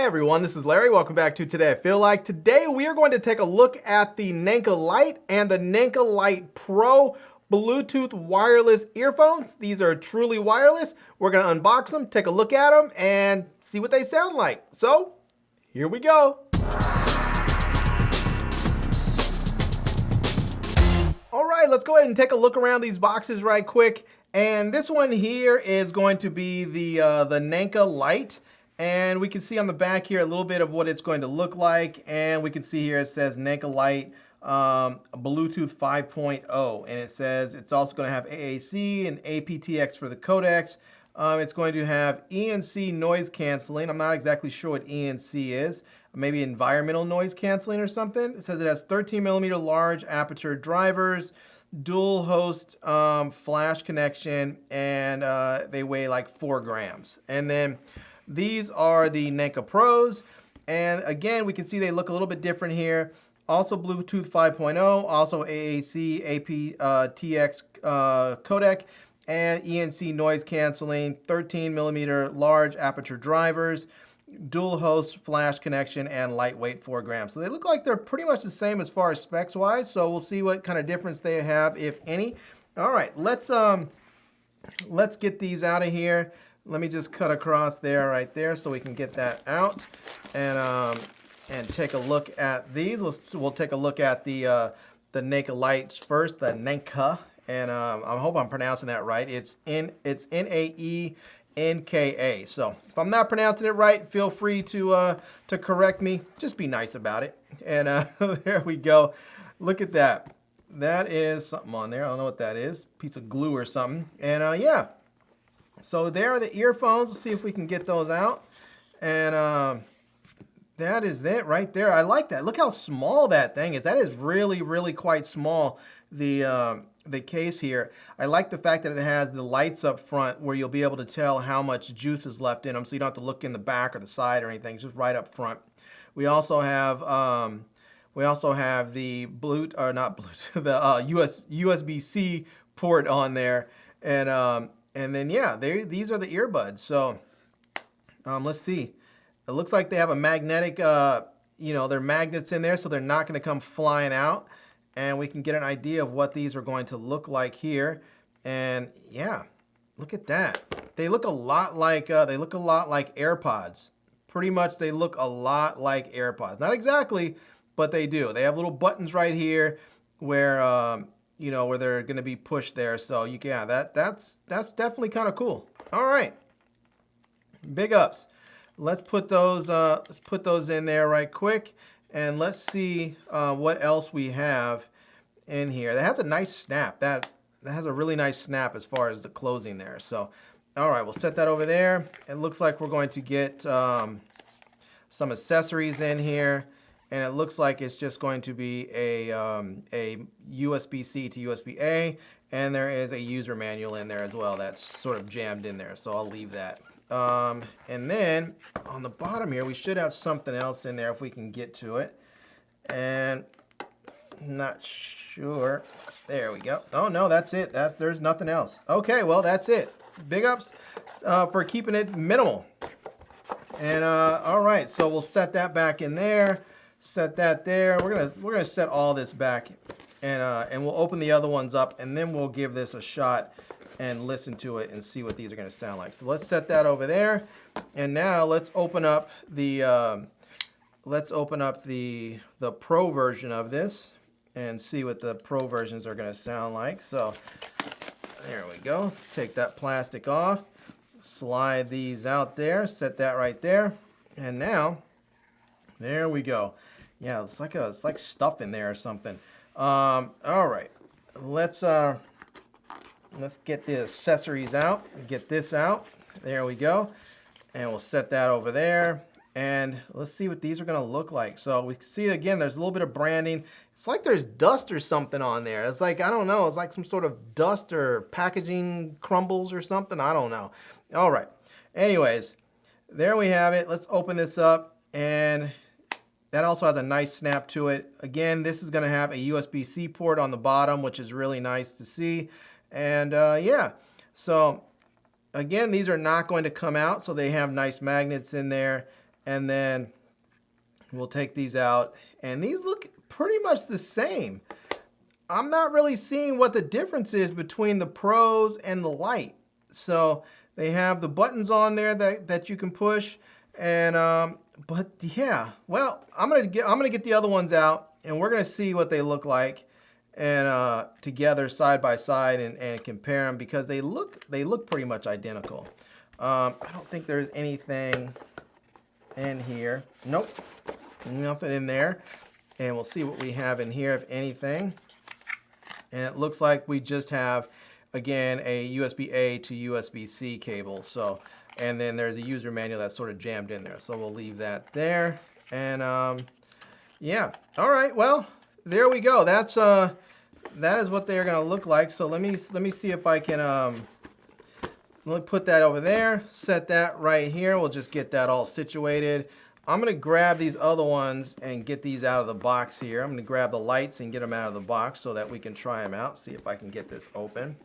Hey everyone, this is Larry. Welcome back to Today I Feel Like. Today we are going to take a look at the Naenka Lite and the Naenka Lite Pro Bluetooth wireless earphones. These are truly wireless. We're going to unbox them, take a look at them, and see what they sound like. So, here we go. All right, let's go ahead and take a look around these boxes right quick. And this one here is going to be the Naenka Lite. And we can see on the back here a little bit of what it's going to look like. And we can see here it says Naenka Lite Bluetooth 5.0. And it says it's also going to have AAC and aptX for the codecs. It's going to have ENC noise canceling. I'm not exactly sure what ENC is. Maybe environmental noise canceling or something. It says it has 13mm large aperture drivers, dual host flash connection, and they weigh like 4 grams. And then these are the Naenka Pros, and again, we can see they look a little bit different here. Also Bluetooth 5.0, also AAC, aptX codec, and ENC noise canceling, 13mm large aperture drivers, dual host flash connection, and lightweight 4 grams. So they look like they're pretty much the same as far as specs wise, so we'll see what kind of difference they have, if any. All right, let's get these out of here. Let me just cut across there, right there, so we can get that out and take a look at these. We'll take a look at the Naenka Lite first, the Naenka, and I hope I'm pronouncing that right. It's Naenka. So if I'm not pronouncing it right, feel free to correct me. Just be nice about it. And there we go. Look at that. That is something on there. I don't know what that is. Piece of glue or something. And yeah. So there are the earphones. Let's see if we can get those out. And that is it right there. I like that. Look how small that thing is. That is really, really quite small, the case here. I like the fact that it has the lights up front where you'll be able to tell how much juice is left in them, so you don't have to look in the back or the side or anything. It's just right up front. We also have the USB-C port on there, and then yeah, these are the earbuds. So let's see. It looks like they have a magnetic, they're magnets in there, so they're not going to come flying out. And we can get an idea of what these are going to look like here. And yeah, look at that. They look a lot like AirPods. Pretty much, they look a lot like AirPods. Not exactly, but they do. They have little buttons right here where where they're going to be pushed there. So that's definitely kind of cool. All right, big ups. Let's put those in there right quick, and let's see what else we have in here. That has a nice snap. That has a really nice snap as far as the closing there. So, all right, we'll set that over there. It looks like we're going to get some accessories in here. And it looks like it's just going to be a USB-C to USB-A, and there is a user manual in there as well that's sort of jammed in there, so I'll leave that. And then on the bottom here, we should have something else in there if we can get to it. And not sure. There we go. Oh no, that's it. There's nothing else. Okay, well that's it. Big ups for keeping it minimal. And all right, so we'll set that back in there. Set that there. We're gonna set all this back, and we'll open the other ones up, and then we'll give this a shot and listen to it and see what these are gonna sound like. So let's set that over there, and now let's open up the Pro version of this and see what the Pro versions are gonna sound like. So there we go. Take that plastic off, slide these out there, set that right there, and now there we go. Yeah, it's like stuff in there or something. All right, let's get the accessories out. Get this out. There we go, and we'll set that over there. And let's see what these are gonna look like. So we see again, there's a little bit of branding. It's like there's dust or something on there. It's like, I don't know. It's like some sort of dust or packaging crumbles or something. I don't know. All right. Anyways, there we have it. Let's open this up, and that also has a nice snap to it. Again, this is going to have a USB-C port on the bottom, which is really nice to see. And yeah, so again, these are not going to come out, so they have nice magnets in there. And then we'll take these out, and these look pretty much the same. I'm not really seeing what the difference is between the Pros and the Lite. So they have the buttons on there that you can push, and but yeah, well, I'm gonna get the other ones out, and we're gonna see what they look like, and together side by side, and compare them, because they look pretty much identical. I don't think there's anything in here. Nope, nothing in there. And we'll see what we have in here, if anything. And it looks like we just have, again, a USB-A to USB-C cable. So, and then there's a user manual that's sort of jammed in there. So we'll leave that there. And yeah, all right. Well, there we go. That is what they're gonna look like. So let me see if I can let me put that over there. Set that right here. We'll just get that all situated. I'm going to grab these other ones and get these out of the box here. I'm going to grab the lights and get them out of the box so that we can try them out. See if I can get this open.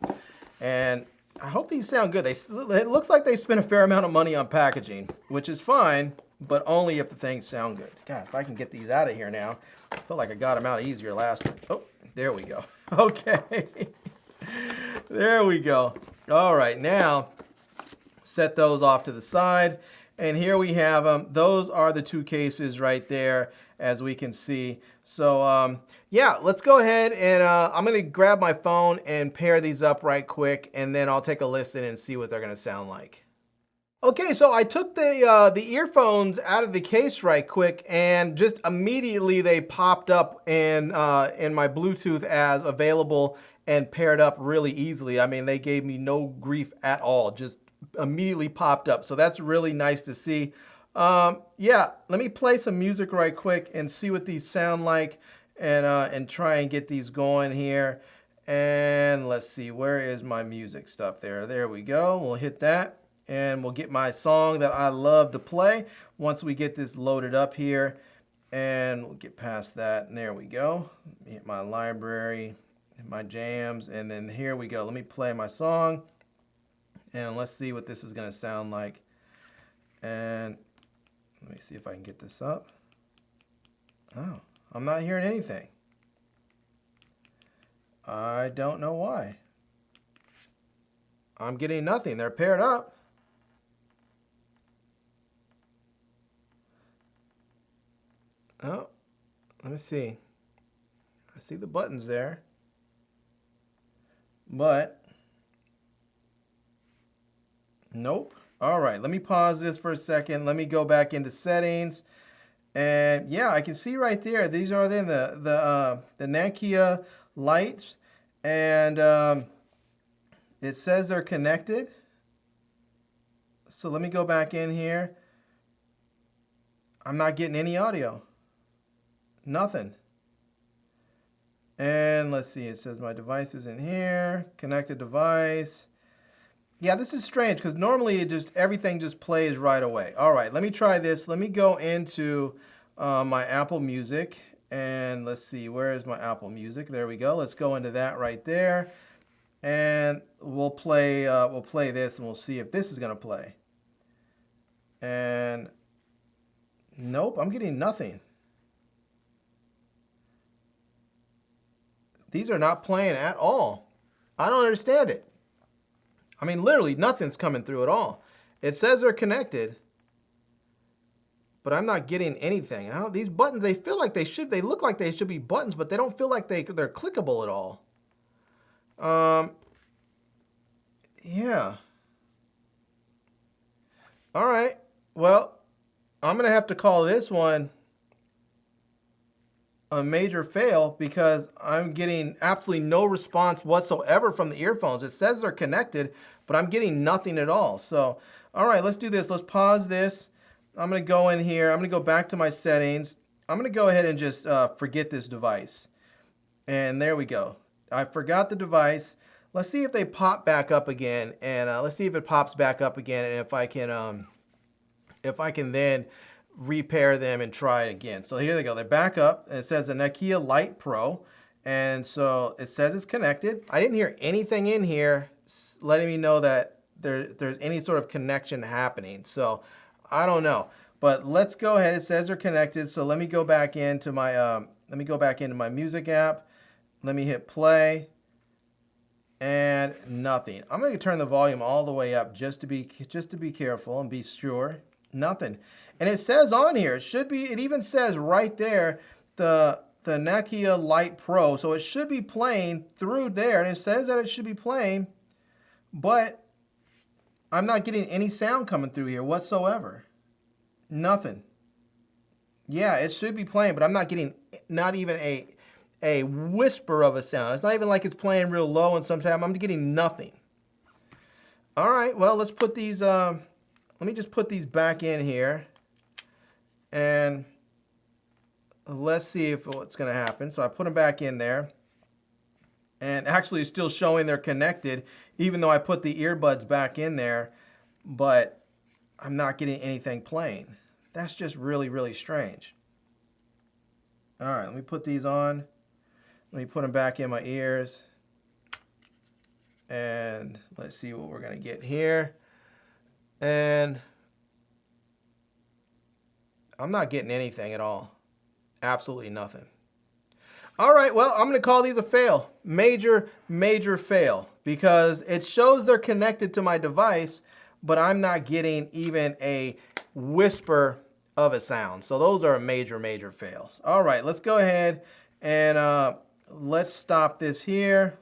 And I hope these sound good. It looks like they spent a fair amount of money on packaging, which is fine, but only if the things sound good. God, if I can get these out of here now. I felt like I got them out easier last time. Oh, there we go. Okay. There we go. All right, now set those off to the side. And here we have them. Those are the two cases right there, as we can see. So yeah, let's go ahead, and I'm going to grab my phone and pair these up right quick, and then I'll take a listen and see what they're going to sound like. Okay, so I took the earphones out of the case right quick, and just immediately they popped up in my Bluetooth as available and paired up really easily. I mean, they gave me no grief at all. Just immediately popped up, so that's really nice to see. Yeah, let me play some music right quick and see what these sound like, and try and get these going here. And let's see, where is my music stuff? There we go. We'll hit that, and we'll get my song that I love to play once we get this loaded up here. And we'll get past that, and there we go. Hit my library, my jams, and then here we go. Let me play my song. And let's see what this is going to sound like. And let me see if I can get this up. Oh, I'm not hearing anything. I don't know why. I'm getting nothing. They're paired up. Oh, let me see. I see the buttons there. But nope. All right, let me pause this for a second. Let me go back into settings. And yeah, I can see right there, these are then the Naenka Lite. And it says they're connected. So let me go back in here. I'm not getting any audio. Nothing. And let's see, it says my device is in here. Connected device. Yeah, this is strange because normally everything just plays right away. All right, let me try this. Let me go into my Apple Music, and let's see, where is my Apple Music? There we go. Let's go into that right there, and we'll play this, and we'll see if this is gonna play. And nope, I'm getting nothing. These are not playing at all. I don't understand it. I mean, literally nothing's coming through at all. It says they're connected, but I'm not getting anything. These buttons, they look like they should be buttons, but they don't feel like they're clickable at all. Yeah. All right. Well, I'm going to have to call this one a major fail because I'm getting absolutely no response whatsoever from the earphones. It says they're connected, but I'm getting nothing at all. So, all right, let's do this. Let's pause this. I'm going to go in here. I'm going to go back to my settings. I'm going to go ahead and just forget this device. And there we go. I forgot the device. Let's see if they pop back up again. And let's see if it pops back up again. And if I can then repair them and try it again. So here they go. They're back up. It says the Naenka Lite Pro. And so it says it's connected. I didn't hear anything in here letting me know that there's any sort of connection happening. So I don't know. But let's go ahead. It says they're connected. So let me go back into my music app. Let me hit play. And nothing. I'm going to turn the volume all the way up just to be careful and be sure. Nothing. And it says on here, it even says right there, the Naenka Lite Pro. So it should be playing through there. And it says that it should be playing, but I'm not getting any sound coming through here whatsoever. Nothing. Yeah, it should be playing, but I'm not getting not even a whisper of a sound. It's not even like it's playing real low, and sometimes I'm getting nothing. All right, well, let's put these, let me just put these back in here, and let's see what's going to happen. So I put them back in there, and actually it's still showing they're connected, even though I put the earbuds back in there, but I'm not getting anything playing. That's just really, really strange. All right, let me put these on. Let me put them back in my ears. And let's see what we're going to get here. And I'm not getting anything at all. Absolutely nothing. All right, well, I'm going to call these a fail. Major, major fail. Because it shows they're connected to my device, but I'm not getting even a whisper of a sound. So those are major, major fails. All right, let's go ahead and let's stop this here.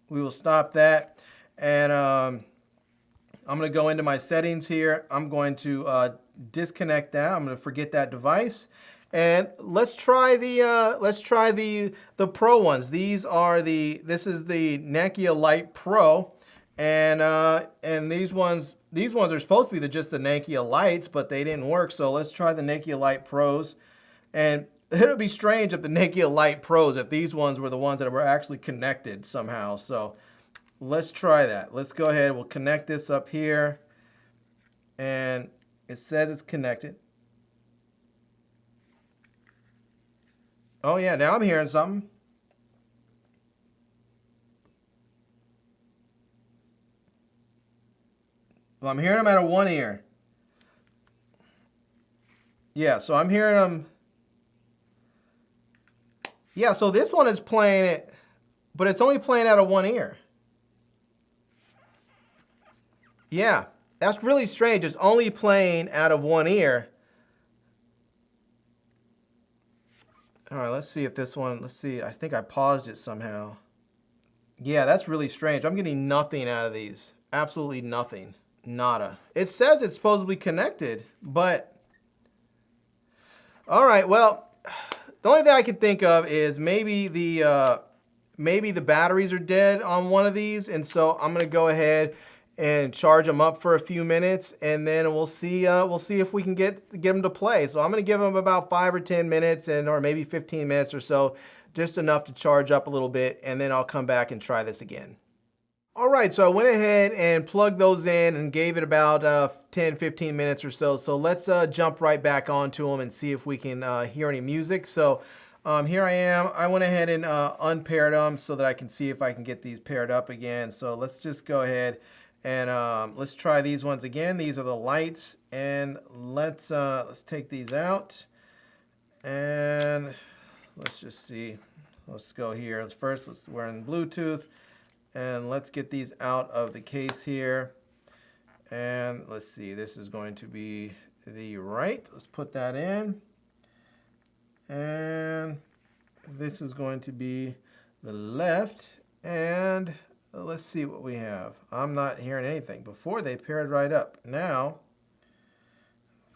We will stop that. And I'm going to go into my settings here. I'm going to disconnect that. I'm going to forget that device. And let's try the Pro ones. This is the Naenka Lite Pro. And these ones are supposed to be just the Naenka Lites, but they didn't work. So let's try the Naenka Lite Pros. And it would be strange if the Naenka Lite Pros, if these ones were the ones that were actually connected somehow. So let's try that. Let's go ahead. We'll connect this up here. And it says it's connected. Oh yeah, now I'm hearing something. Well, I'm hearing them out of one ear. Yeah, so I'm hearing them. Yeah, so this one is playing it, but it's only playing out of one ear. Yeah, that's really strange. It's only playing out of one ear. All right, let's see if this one, let's see. I think I paused it somehow. Yeah, that's really strange. I'm getting nothing out of these. Absolutely nothing. Nada. It says it's supposedly connected, but all right, well, the only thing I can think of is maybe the batteries are dead on one of these, and so I'm gonna go ahead and charge them up for a few minutes, and then we'll see if we can get them to play. So I'm gonna give them about 5 or 10 minutes, or maybe 15 minutes or so, just enough to charge up a little bit, and then I'll come back and try this again. All right, so I went ahead and plugged those in and gave it about 10, 15 minutes or so. So let's jump right back onto them and see if we can hear any music. So here I am. I went ahead and unpaired them so that I can see if I can get these paired up again. So let's just go ahead and let's try these ones again. These are the lights, and let's take these out, and let's just see. Let's go here. First, we're in Bluetooth. And let's get these out of the case here. And let's see, this is going to be the right. Let's put that in. And this is going to be the left. And let's see what we have. I'm not hearing anything. Before they paired right up. Now,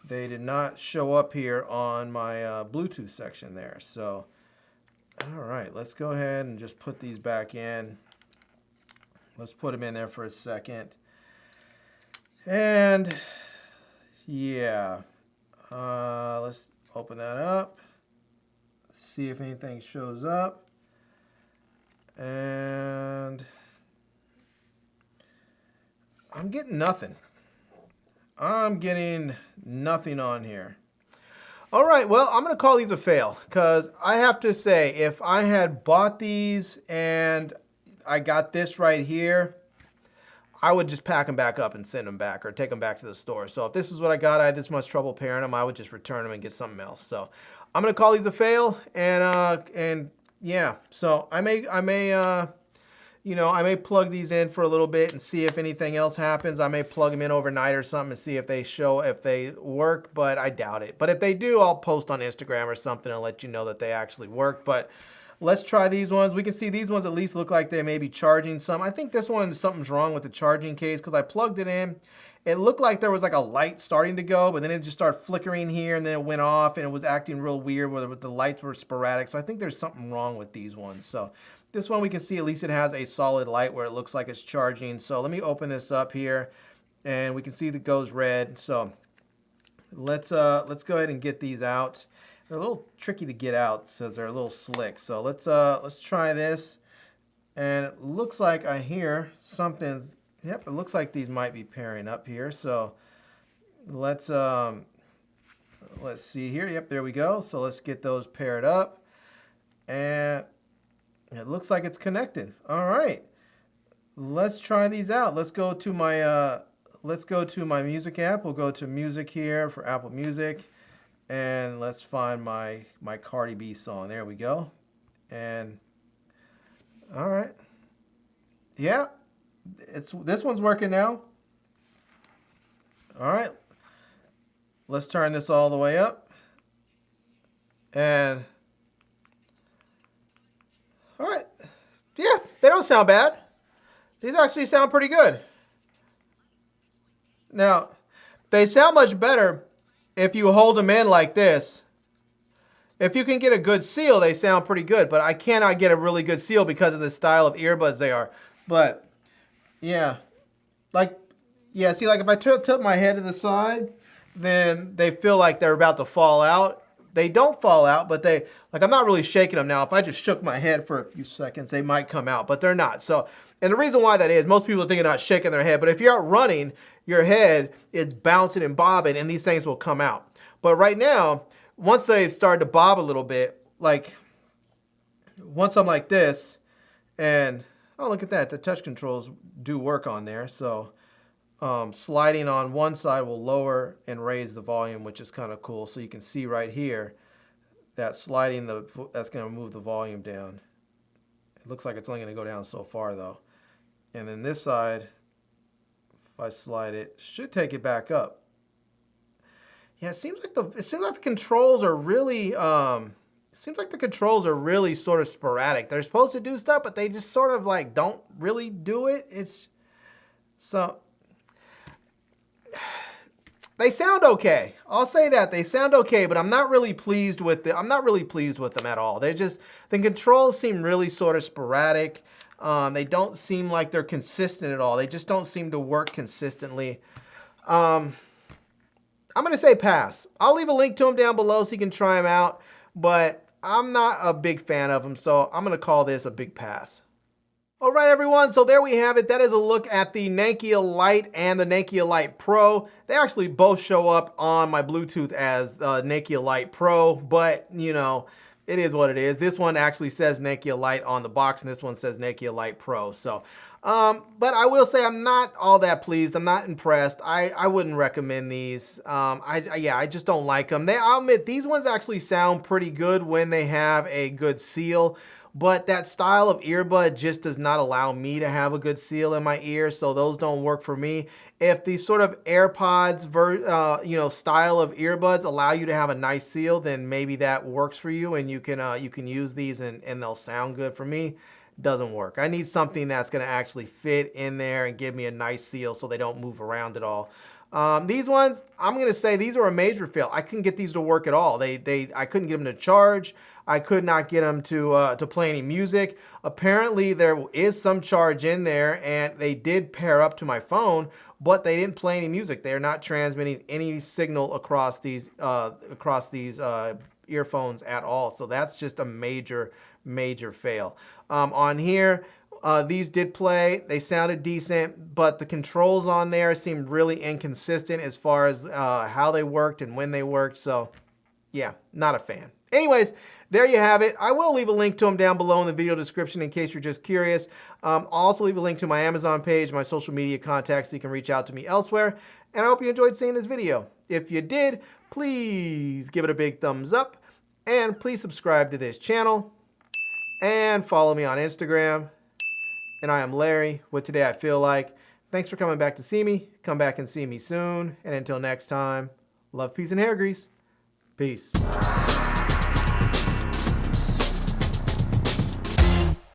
they did not show up here on my Bluetooth section there. So, all right, let's go ahead and just put these back in. Let's put them in there for a second. And yeah, let's open that up. See if anything shows up. And I'm getting nothing. I'm getting nothing on here. All right, well, I'm going to call these a fail, because I have to say, if I had bought these and I got this right here, I would just pack them back up and send them back or take them back to the store. So if this is what I got, I had this much trouble pairing them, I would just return them and get something else. So I'm gonna call these a fail, and yeah. So I may you know, I may plug these in for a little bit and see if anything else happens. I may plug them in overnight or something and see if they work, but I doubt it. But if they do, I'll post on Instagram or something and let you know that they actually work. But let's try these ones. We can see these ones at least look like they may be charging some. I think this one, something's wrong with the charging case because I plugged it in. It looked like there was like a light starting to go, but then it just started flickering here and then it went off and it was acting real weird where the lights were sporadic. So I think there's something wrong with these ones. So this one we can see at least it has a solid light where it looks like it's charging. So let me open this up here and we can see that it goes red. So let's go ahead and get these out. They're a little tricky to get out since they're a little slick. So let's try this. And it looks like I hear something's, yep, it looks like these might be pairing up here. So let's see here. Yep, there we go. So let's get those paired up. And it looks like it's connected. All right. Let's try these out. Let's go to my music app. We'll go to music here for Apple Music. And let's find my Cardi B song. There we go. And all right. Yeah. This one's working now. All right. Let's turn this all the way up. And all right. Yeah, they don't sound bad. These actually sound pretty good. Now, they sound much better if you hold them in like this. If you can get a good seal, they sound pretty good, but I cannot get a really good seal because of the style of earbuds they are. But yeah, see, like if I tilt my head to the side, then they feel like they're about to fall out. They don't fall out, but I'm not really shaking them now. If I just shook my head for a few seconds, they might come out, but they're not. So, and the reason why that is, most people think they're not shaking their head, but if you're out running, your head is bouncing and bobbing and these things will come out. But right now, once they start to bob a little bit, like once I'm like this and, oh, look at that. The touch controls do work on there. So sliding on one side will lower and raise the volume, which is kind of cool. So you can see right here that sliding, that's going to move the volume down. It looks like it's only going to go down so far though. And then this side, if I slide it, should take it back up. Yeah, it seems like the controls are really sort of sporadic. They're supposed to do stuff, but they just sort of like don't really do it. So they sound okay. I'll say that they sound okay, but I'm not really pleased with them at all. The controls seem really sort of sporadic. They don't seem like they're consistent at all. They just don't seem to work consistently. I'm going to say pass. I'll leave a link to them down below so you can try them out, but I'm not a big fan of them, so I'm going to call this a big pass. All right, everyone, so there we have it. That is a look at the Naenka Lite and the Naenka Lite Pro. They actually both show up on my Bluetooth as Naenka Lite Pro, but, you know, it is what it is. This one actually says Naenka Lite on the box, and this one says Naenka Lite Pro. So, but I will say I'm not all that pleased. I'm not impressed. I wouldn't recommend these. I just don't like them. I'll admit, these ones actually sound pretty good when they have a good seal. But that style of earbud just does not allow me to have a good seal in my ear, so those don't work for me. If the sort of AirPods style of earbuds allow you to have a nice seal, then maybe that works for you and you can use these and they'll sound good. For me, doesn't work. I need something that's going to actually fit in there and give me a nice seal so they don't move around at all. These ones, I'm going to say these are a major fail. I couldn't get these to work at all. I couldn't get them to charge. I could not get them to play any music. Apparently there is some charge in there and they did pair up to my phone, but they didn't play any music. They're not transmitting any signal across these earphones at all. So that's just a major fail. On here, these did play. They sounded decent, but the controls on there seemed really inconsistent as far as how they worked and when they worked. So yeah, not a fan. Anyways, there you have it. I will leave a link to them down below in the video description in case you're just curious. I'll also leave a link to my Amazon page, my social media contacts, so you can reach out to me elsewhere. And I hope you enjoyed seeing this video. If you did, please give it a big thumbs up. And please subscribe to this channel. And follow me on Instagram. And I am Larry with Today I Feel Like. Thanks for coming back to see me. Come back and see me soon. And until next time, love, peace, and hair grease. Peace.